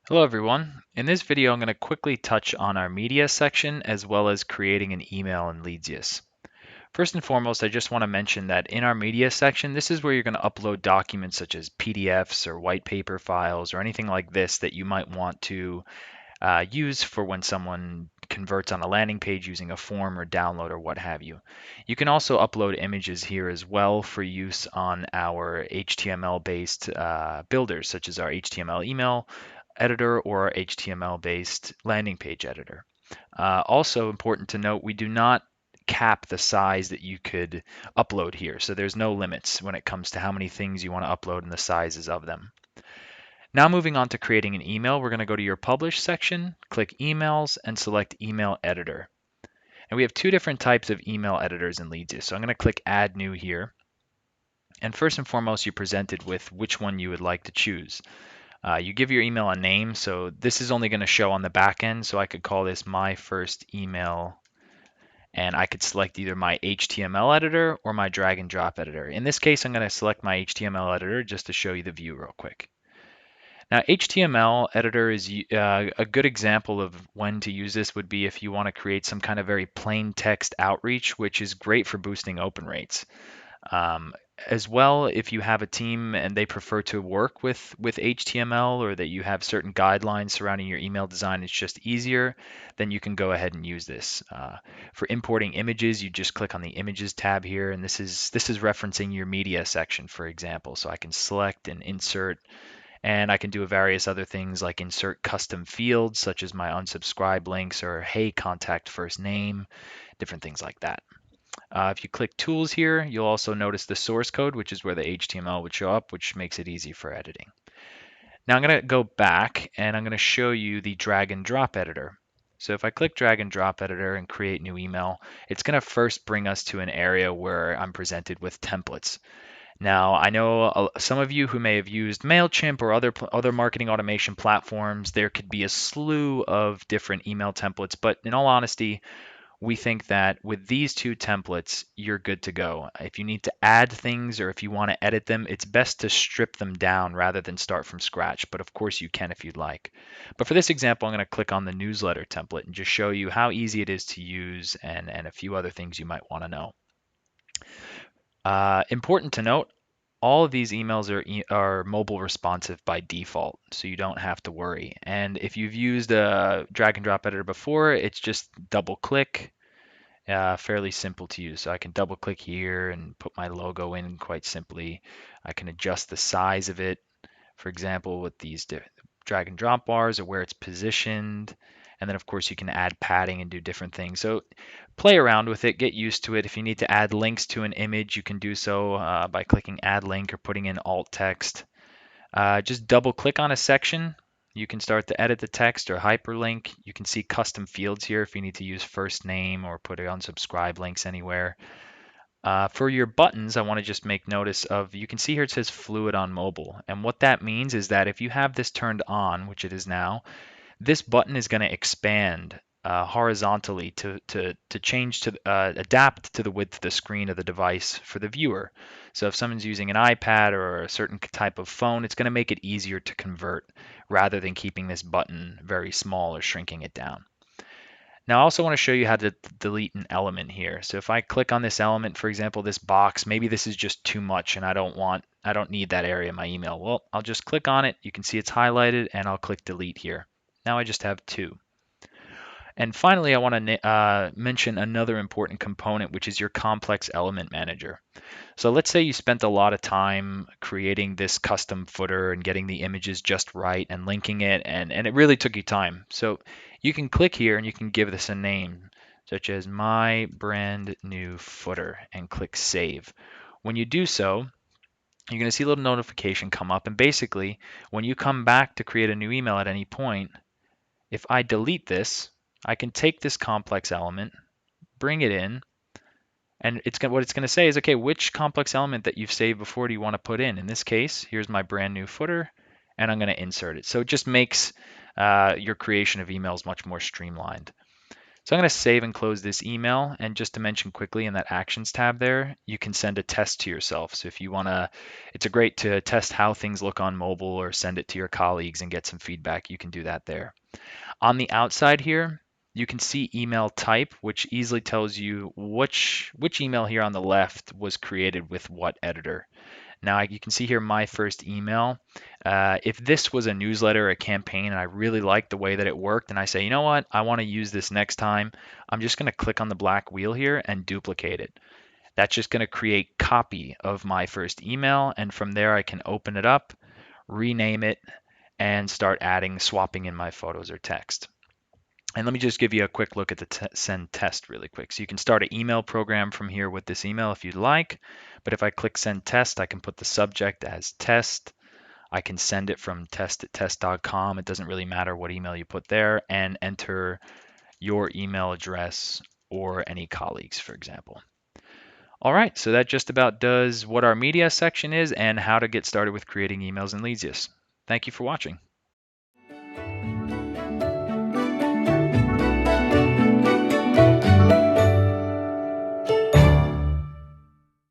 Hello everyone. In this video, I'm going to quickly touch on our media section as well as creating an email in Leadsius. First and foremost, I just want to mention that in our media section, this is where you're going to upload documents such as PDFs or white paper files or anything like this that you might want to use for when someone converts on a landing page using a form or download or what have you. You can also upload images here as well for use on our HTML-based builders, such as our HTML email editor or our HTML-based landing page editor. Also important to note, we do not cap the size that you could upload here. So there's no limits when it comes to how many things you want to upload and the sizes of them. Now moving on to creating an email, we're going to go to your Publish section, click Emails, and select Email Editor. And we have two different types of email editors in Leadsius. So I'm going to click Add New here. And first and foremost, you're presented with which one you would like to choose. You give your email a name, so this is only going to show on the back end. So I could call this My First Email, and I could select either my HTML editor or my drag and drop editor. In this case, I'm going to select my HTML editor just to show you the view real quick. Now, HTML editor is a good example of when to use this would be if you want to create some kind of very plain text outreach, which is great for boosting open rates. As well, if you have a team and they prefer to work with HTML or that you have certain guidelines surrounding your email design, it's just easier, then you can go ahead and use this. For importing images, you just click on the Images tab here, and this is referencing your media section, for example. So I can select and insert, and I can do various other things like insert custom fields such as my unsubscribe links or hey, contact first name, different things like that. If you click Tools here, you'll also notice the source code, which is where the HTML would show up, which makes it easy for editing. Now I'm going to go back and I'm going to show you the drag and drop editor. So if I click drag and drop editor and create new email, it's going to first bring us to an area where I'm presented with templates. Now, I know some of you who may have used MailChimp or other marketing automation platforms, there could be a slew of different email templates, but in all honesty, we think that with these two templates, you're good to go. If you need to add things or if you want to edit them, it's best to strip them down rather than start from scratch. But of course, you can if you'd like. But for this example, I'm going to click on the newsletter template and just show you how easy it is to use and a few other things you might want to know. Important to note, all of these emails are mobile responsive by default, so you don't have to worry. And if you've used a drag and drop editor before, it's just double click, fairly simple to use. So I can double click here and put my logo in quite simply. I can adjust the size of it, for example, with these drag and drop bars or where it's positioned. And then of course you can add padding and do different things. So play around with it, get used to it. If you need to add links to an image, you can do so by clicking add link or putting in alt text. Just double click on a section. You can start to edit the text or hyperlink. You can see custom fields here if you need to use first name or put unsubscribe links anywhere. For your buttons, I want to just make notice of, you can see here it says fluid on mobile. And what that means is that if you have this turned on, which it is now, this button is going to expand horizontally to change to adapt to the width of the screen of the device for the viewer. So if someone's using an iPad or a certain type of phone, it's going to make it easier to convert rather than keeping this button very small or shrinking it down. Now I also want to show you how to delete an element here. So if I click on this element, for example, this box, maybe this is just too much and I don't need that area in my email. Well, I'll just click on it. You can see it's highlighted and I'll click delete here. Now I just have two. And finally, I want to mention another important component, which is your complex element manager. So let's say you spent a lot of time creating this custom footer and getting the images just right and linking it, and it really took you time. So you can click here and you can give this a name, such as my brand new footer, and click save. When you do so, you're going to see a little notification come up. And basically, when you come back to create a new email at any point, if I delete this, I can take this complex element, bring it in, and what it's going to say is, okay, which complex element that you've saved before do you want to put in? In this case, here's my brand new footer, and I'm going to insert it. So it just makes your creation of emails much more streamlined. So I'm going to save and close this email. And just to mention quickly in that Actions tab there, you can send a test to yourself. So if you want to, it's a great to test how things look on mobile or send it to your colleagues and get some feedback. You can do that there. On the outside here, you can see email type, which easily tells you which email here on the left was created with what editor. Now you can see here my first email. If this was a newsletter, a campaign, and I really like the way that it worked, and I say, you know what, I want to use this next time, I'm just going to click on the black wheel here and duplicate it. That's just going to create copy of my first email, and from there I can open it up, rename it, and start adding, swapping in my photos or text. And let me just give you a quick look at the send test really quick. So you can start an email program from here with this email if you'd like. But if I click send test, I can put the subject as test. I can send it from test@test.com. It doesn't really matter what email you put there, and enter your email address or any colleagues, for example. All right, so that just about does what our media section is and how to get started with creating emails in Leadsius. Thank you for watching.